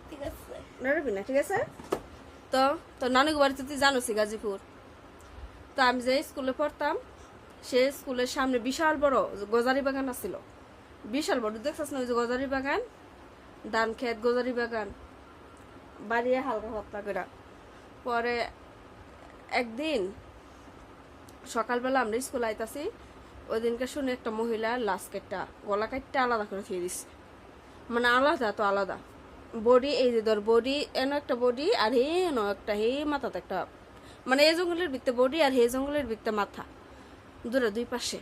ঠিক আছে নড়বি না, ঠিক আছে? তো তো নানুকে বাড়িতে তুই জানোসি গাজীপুর। তো আমি যে স্কুলে পড়তাম সে স্কুলের সামনে বিশাল বড় গজারি বাগান আছিল। বিশাল বড়, দেখছিস না ওই যে গজারি বাগান, ধান ক্ষেত, গজারি বাগান, বাড়িয়ে হালকা পাতলা করে। পরে একদিন সকালবেলা আমরা স্কুল আইতাছি, ওই দিনকে শুনে একটা মহিলা লাশ কেটটা গলা কাটটা আলাদা করে খেয়ে দিচ্ছে। মানে আলাদা তো আলাদা বডি, এই যে ধর বডি এনো একটা বডি আর হে এনো একটা, হে মাথাতে একটা, মানে এই জঙ্গলের ভিত্তে বডি আর হে জঙ্গলের ভিত্তে মাথা, দূরে দুই পাশে,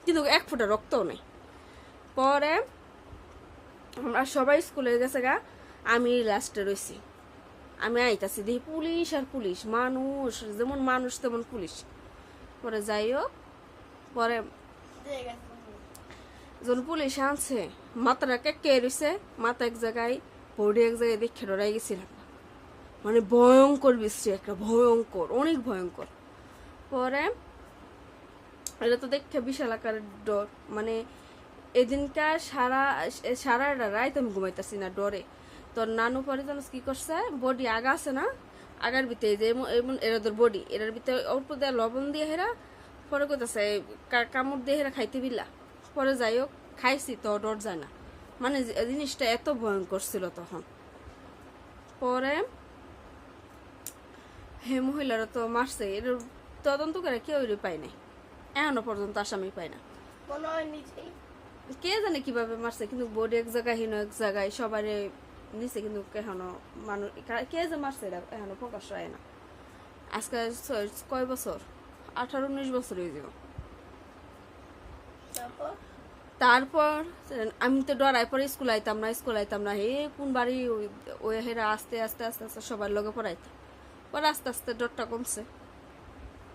কিন্তু এক ফোঁটা রক্তও নেই। পরে আমরা সবাই স্কুলে গেছে গা, আমি লাস্টে রয়েছি। আমি আইতাছি দেখি পুলিশ আর পুলিশ, মানুষ যেমন মানুষ তেমন পুলিশ। পরে যাই হোক, পরে যখন পুলিশ আনছে মাথাটা কে রয়েছে, মাথা এক জায়গায়, বডি এক জায়গায়, দেখে ডরাই গেছিলাম। মানে ভয়ঙ্কর বৃষ্টি একটা, ভয়ঙ্কর, অনেক ভয়ঙ্কর। পরে এটা তো দেখে বিশাল আকারের ডর। মানে এদিনকার সারা রাত আমি ঘুমাইতেছি না ডরে। তোর নানু পরে জানিস কি করছে, বডি আগা আছে না, আগার ভিতরে যে এমন এরা তোর বডি, এটার ভিতরে অল্প দেওয়া লবণ দিয়ে হেরা, পরে কোথাছে কামড় দিয়ে হেরা খাইতে বিলা। পরে যাই হোক খাইছি তো ডর যায় না। মানে জিনিসটা এত ভয়ঙ্কর ছিল তখন। পরে হে মহিলারা তো মারছে, এর তদন্ত করে কেউ পায় নাই, এখনো পর্যন্ত আসামি পায় না। মনে হয় নিজেই কে জানে কিভাবে মারছে, কিন্তু বডি এক জায়গায় হীন এক জায়গায় সবারে নিচে, কিন্তু এখনো মানুষ কে যে মারছে এটা এখনো প্রকাশ হয় না। আজকে কয় বছর, 18-19 বছর হয়ে যাব। তারপর আমি তো ডরাই পরে স্কুল আইতাম না, হে কোন বাড়ি ওই হেরা আস্তে আস্তে আস্তে আস্তে সবার লগে পড়াইতাম। পরে আস্তে আস্তে ডরটা কমছে।